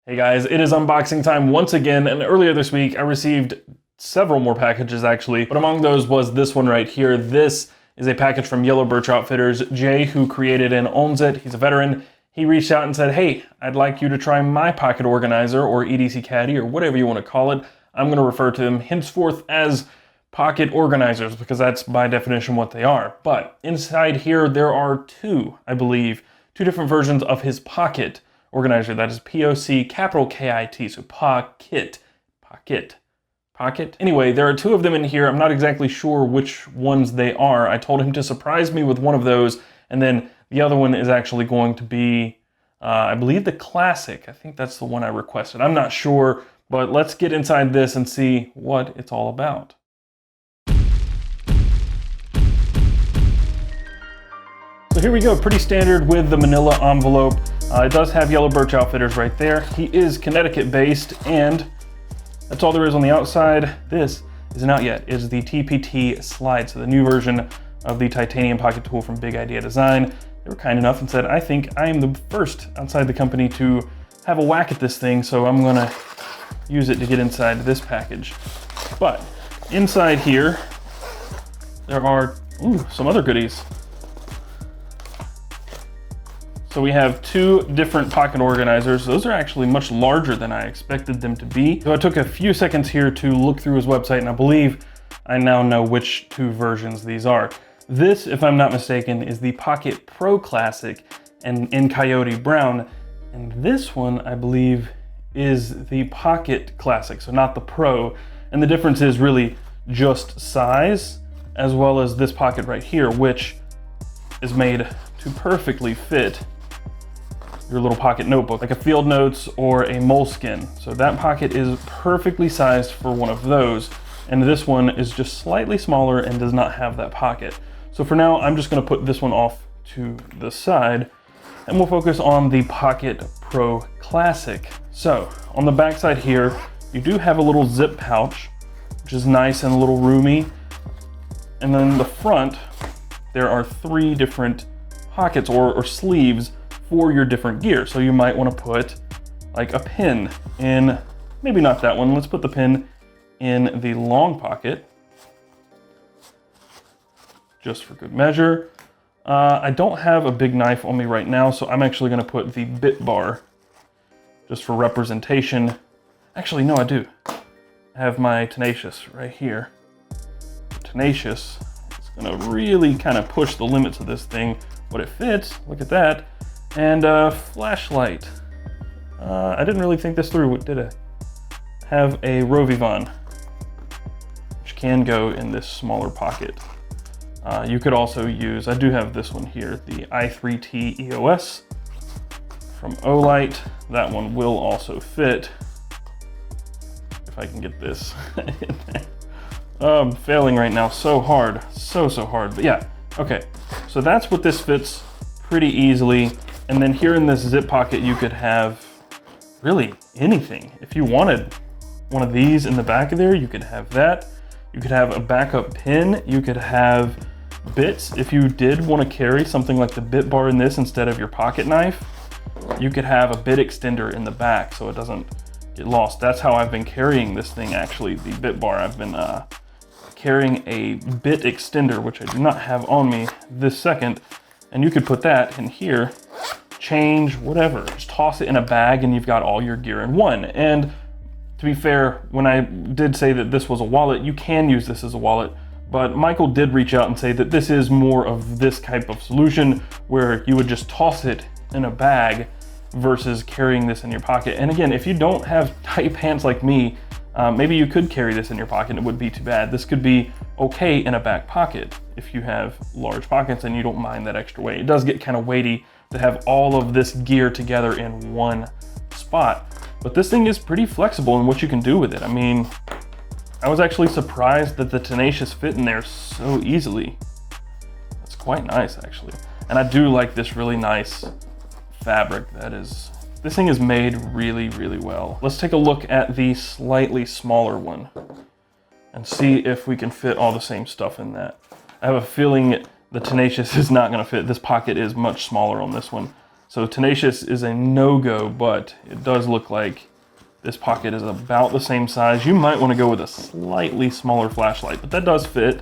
Hey guys, it is unboxing time once again, and earlier this week I received several more packages actually, but among those was this one right here. This is a package from Yellow Birch Outfitters. Jay, who created and owns it, he's a veteran, he reached out and said, hey, I'd like you to try my pocket organizer or EDC caddy or whatever you want to call it. I'm going to refer to them henceforth as pocket organizers because that's by definition what they are. But inside here there are two different versions of his pocket organizer. That is POC capital KIT, so PocKit. Anyway, there are two of them in here. I'm not exactly sure which ones they are. I told him to surprise me with one of those, and then the other one is actually going to be, I believe, the Classic. I think that's the one I requested. I'm not sure, but let's get inside this and see what it's all about. So here we go, pretty standard with the manila envelope. It does have Yellow Birch Outfitters right there. He is Connecticut based, and that's all there is on the outside. This isn't out yet. It's the TPT Slide, so the new version of the titanium pocket tool from Big Idea Design. They were kind enough and said, I think I am the first outside the company to have a whack at this thing, so I'm gonna use it to get inside this package. But inside here, there are some other goodies. So we have two different pocket organizers. Those are actually much larger than I expected them to be. So I took a few seconds here to look through his website, and I believe I now know which two versions these are. This, if I'm not mistaken, is the PocKit Pro Classic and in Coyote Brown. And this one, I believe, is the PocKit Classic, so not the Pro. And the difference is really just size, as well as this pocket right here, which is made to perfectly fit your little pocket notebook, like a field notes or a moleskin. So that pocket is perfectly sized for one of those. And this one is just slightly smaller and does not have that pocket. So for now, I'm just gonna put this one off to the side and we'll focus on the PocKit Pro Classic. So on the back side here, you do have a little zip pouch, which is nice and a little roomy. And then in the front, there are three different pockets or sleeves for your different gear. So you might want to put like a pin in, maybe not that one. Let's put the pin in the long pocket, just for good measure. I don't have a big knife on me right now, so I'm actually going to put the bit bar just for representation. Actually, no, I do. I have my Tenacious right here. Tenacious is going to really kind of push the limits of this thing, but it fits. Look at that. And flashlight. I didn't really think this through, did I? Have a Rovivon, which can go in this smaller pocket. You could also use, I do have this one here, the i3T EOS from Olight. That one will also fit, if I can get this in there. I'm failing right now so hard, so hard, but yeah, okay. So that's what this fits pretty easily. And then here in this zip pocket, you could have really anything. If you wanted one of these in the back of there, you could have that. You could have a backup pin. You could have bits. If you did want to carry something like the bit bar in this instead of your pocket knife, you could have a bit extender in the back so it doesn't get lost. That's how I've been carrying this thing actually, the bit bar. I've been carrying a bit extender, which I do not have on me this second. And you could put that in here, change, whatever. Just toss it in a bag and you've got all your gear in one. And to be fair, when I did say that this was a wallet, you can use this as a wallet, but Michael did reach out and say that this is more of this type of solution where you would just toss it in a bag versus carrying this in your pocket. And again, if you don't have tight pants like me, maybe you could carry this in your pocket and it wouldn't be too bad. This could be okay in a back pocket if you have large pockets and you don't mind that extra weight. It does get kind of weighty to have all of this gear together in one spot, but this thing is pretty flexible in what you can do with it. I mean, I was actually surprised that the Tenacious fit in there so easily. That's quite nice actually. And I do like this really nice fabric that is, this thing is made really, really well. Let's take a look at the slightly smaller one and see if we can fit all the same stuff in that. I have a feeling the Tenacious is not gonna fit. This pocket is much smaller on this one. So Tenacious is a no-go, but it does look like this pocket is about the same size. You might want to go with a slightly smaller flashlight, but that does fit.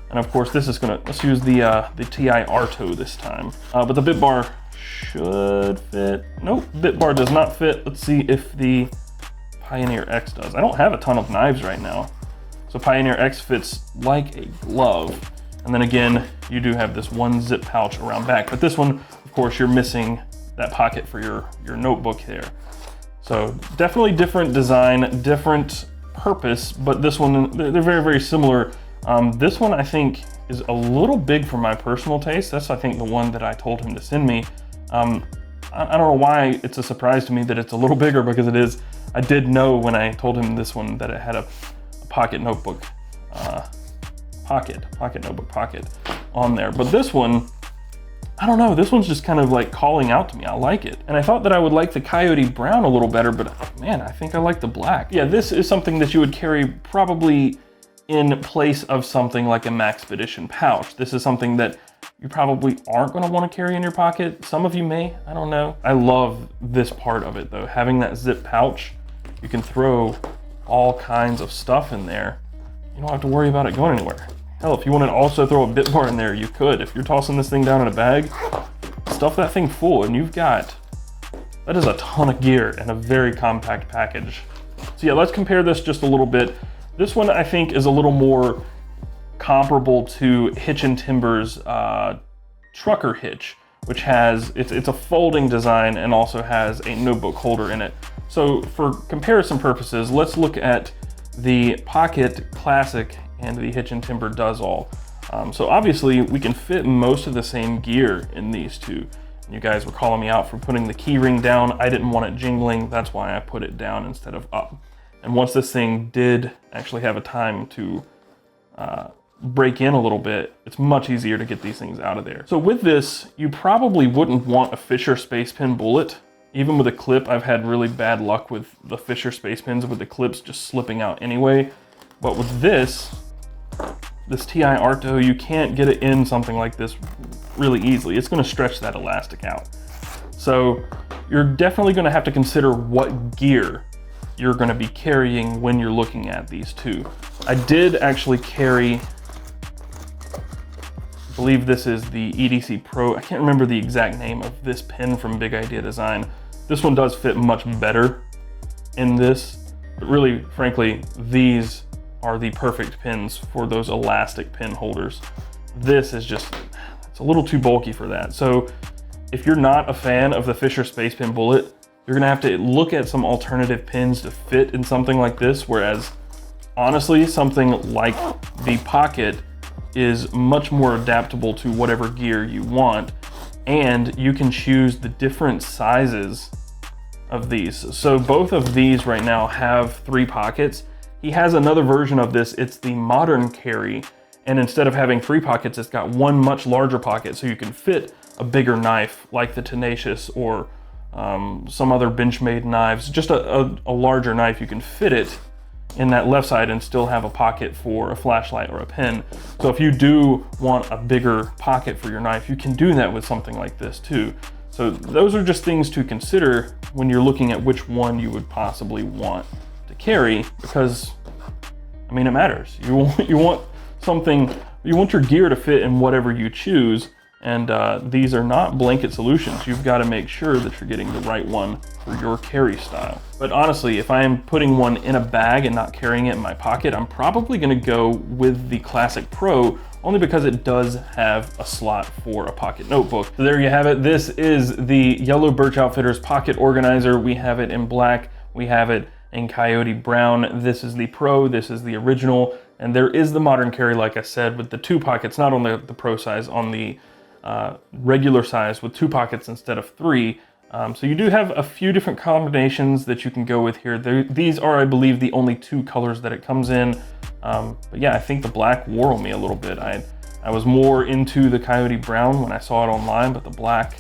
And of course, this is gonna, let's use the TI Arto this time. But the bit bar should fit. Nope, bit bar does not fit. Let's see if the Pioneer X does. I don't have a ton of knives right now. So Pioneer X fits like a glove. And then again, you do have this one zip pouch around back. But this one, of course, you're missing that pocket for your notebook there. So definitely different design, different purpose, but this one, they're very, very similar. This one I think is a little big for my personal taste. That's I think the one that I told him to send me. I don't know why it's a surprise to me that it's a little bigger, because it is. I did know when I told him this one that it had a pocket notebook, pocket notebook pocket on there. But this one, I don't know, this one's just kind of like calling out to me. I like it. And I thought that I would like the Coyote Brown a little better, but man, I think I like the black. Yeah, this is something that you would carry probably in place of something like a Maxpedition pouch. This is something that you probably aren't gonna wanna carry in your pocket. Some of you may, I don't know. I love this part of it though. Having that zip pouch, you can throw all kinds of stuff in there. You don't have to worry about it going anywhere. Hell, if you wanted to also throw a bit bar in there, you could. If you're tossing this thing down in a bag, stuff that thing full and you've got, that is a ton of gear in a very compact package. So yeah, let's compare this just a little bit. This one I think is a little more comparable to Hitch and Timber's trucker hitch, which has, it's a folding design and also has a notebook holder in it. So for comparison purposes, let's look at the PocKit Classic and the Hitch and Timber Does All. So obviously we can fit most of the same gear in these two. You guys were calling me out for putting the key ring down. I didn't want it jingling. That's why I put it down instead of up. And once this thing did actually have a time to break in a little bit, it's much easier to get these things out of there. So with this, you probably wouldn't want a Fisher Space Pen bullet. Even with a clip, I've had really bad luck with the Fisher Space Pens with the clips just slipping out anyway. But with this TI Arto, you can't get it in something like this really easily. It's gonna stretch that elastic out. So you're definitely gonna have to consider what gear you're gonna be carrying when you're looking at these two. I did actually carry, I believe this is the EDC Pro. I can't remember the exact name of this pen from Big Idea Design. This one does fit much better in this, but really, frankly, these are the perfect pins for those elastic pin holders. This is just, it's a little too bulky for that. So if you're not a fan of the Fisher Space Pen bullet, you're gonna have to look at some alternative pins to fit in something like this, whereas honestly, something like the PocKit is much more adaptable to whatever gear you want, and you can choose the different sizes of these. So both of these right now have 3 pockets. He has another version of this, it's the Modern Carry, and instead of having 3 pockets, it's got one much larger pocket, so you can fit a bigger knife like the Tenacious or some other Benchmade knives. Just a larger knife, you can fit it in that left side and still have a pocket for a flashlight or a pen. So if you do want a bigger pocket for your knife, you can do that with something like this too. So those are just things to consider when you're looking at which one you would possibly want to carry, because I mean, it matters. You want something, you want your gear to fit in whatever you choose, and these are not blanket solutions. You've got to make sure that you're getting the right one for your carry style. But honestly, if I am putting one in a bag and not carrying it in my pocket, I'm probably going to go with the Classic Pro, only because it does have a slot for a pocket notebook. So there you have it. This is the Yellow Birch Outfitters Pocket Organizer. We have it in black, we have it in Coyote Brown. This is the Pro, this is the original, and there is the Modern Carry, like I said, with the 2 pockets, not on the Pro size, on the regular size with 2 pockets instead of 3. So you do have a few different combinations that you can go with here. These are, I believe, the only 2 colors that it comes in. But yeah, I think the black wore on me a little bit. I was more into the Coyote Brown when I saw it online, but the black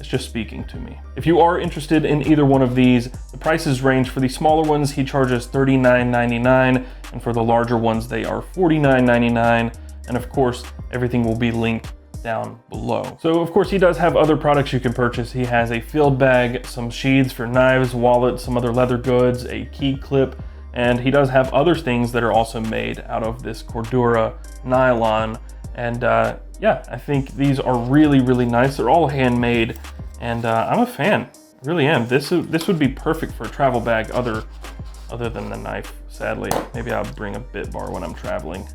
is just speaking to me. If you are interested in either one of these, the prices range. For the smaller ones, he charges $39.99, and for the larger ones, they are $49.99. And of course, everything will be linked down below. So of course he does have other products you can purchase. He has a field bag, some sheaths for knives, wallets, some other leather goods, a key clip, and he does have other things that are also made out of this Cordura nylon. And yeah, I think these are really, really nice. They're all handmade, and I'm a fan, really am. This would be perfect for a travel bag other than the knife, sadly. Maybe I'll bring a bit bar when I'm traveling.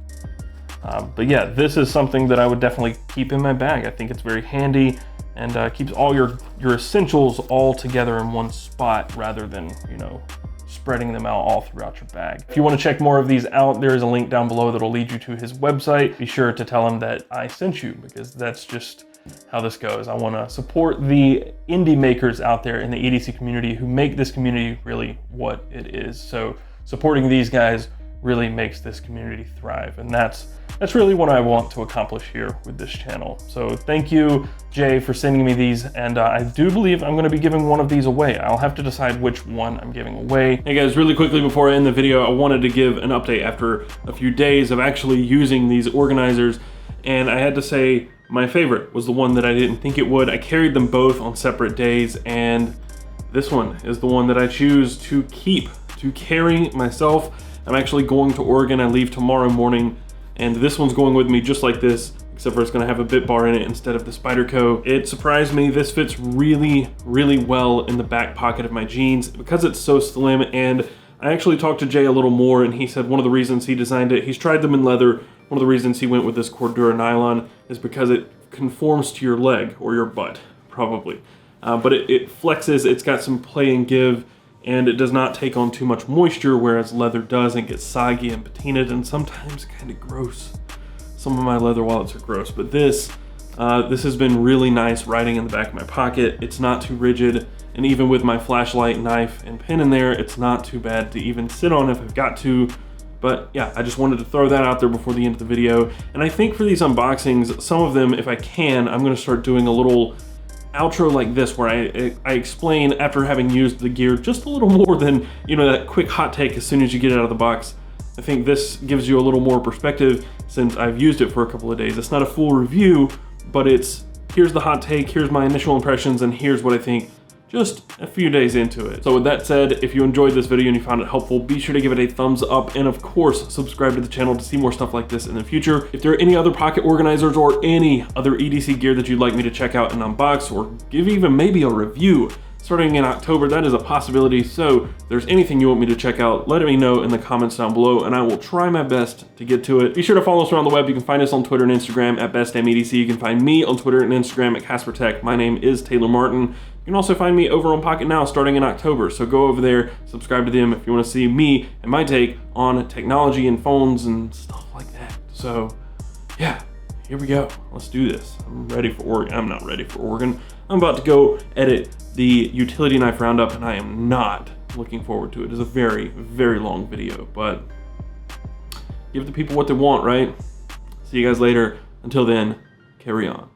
But yeah, this is something that I would definitely keep in my bag. I think it's very handy and keeps all your essentials all together in one spot rather than, you know, spreading them out all throughout your bag. If you want to check more of these out, there is a link down below that'll lead you to his website. Be sure to tell him that I sent you, because that's just how this goes. I want to support the indie makers out there in the EDC community who make this community really what it is. So supporting these guys really makes this community thrive, and that's really what I want to accomplish here with this channel. So thank you, Jay, for sending me these, and I do believe I'm going to be giving one of these away. I'll have to decide which one I'm giving away. Hey guys, really quickly before I end the video, I wanted to give an update after a few days of actually using these organizers, and I had to say my favorite was the one that I didn't think it would. I carried them both on separate days, and this one is the one that I choose to keep, to carry myself. I'm actually going to Oregon. I leave tomorrow morning, and this one's going with me just like this, except for it's gonna have a bit bar in it instead of the Spyderco. It surprised me. This fits really, really well in the back pocket of my jeans because it's so slim. And I actually talked to Jay a little more, and he said one of the reasons he designed it, he's tried them in leather. One of the reasons he went with this Cordura nylon is because it conforms to your leg or your butt, probably. But it flexes, it's got some play and give, and it does not take on too much moisture, whereas leather does and gets soggy and patinaed and sometimes kind of gross. Some of my leather wallets are gross, but this has been really nice riding in the back of my pocket. It's not too rigid, and even with my flashlight, knife, and pen in there, it's not too bad to even sit on if I've got to. But yeah, I just wanted to throw that out there before the end of the video. And I think for these unboxings, some of them, if I can, I'm gonna start doing a little outro like this where I explain after having used the gear just a little more than, you know, that quick hot take as soon as you get it out of the box. I think this gives you a little more perspective since I've used it for a couple of days. It's not a full review, but it's here's the hot take, here's my initial impressions, and here's what I think just a few days into it. So with that said, if you enjoyed this video and you found it helpful, be sure to give it a thumbs up, and of course, subscribe to the channel to see more stuff like this in the future. If there are any other pocket organizers or any other EDC gear that you'd like me to check out and unbox, or give even maybe a review, starting in October, that is a possibility. So if there's anything you want me to check out, let me know in the comments down below, and I will try my best to get to it. Be sure to follow us around the web. You can find us on Twitter and Instagram at BestDamnEDC. You can find me on Twitter and Instagram at CasperTech. My name is Taylor Martin. You can also find me over on PocKit Now starting in October, so go over there, subscribe to them if you want to see me and my take on technology and phones and stuff like that. So yeah, here we go. Let's do this. I'm ready for Oregon. I'm not ready for Oregon. I'm about to go edit the utility knife roundup, and I am not looking forward to it. It's a very, very long video, but give the people what they want, right? See you guys later. Until then, carry on.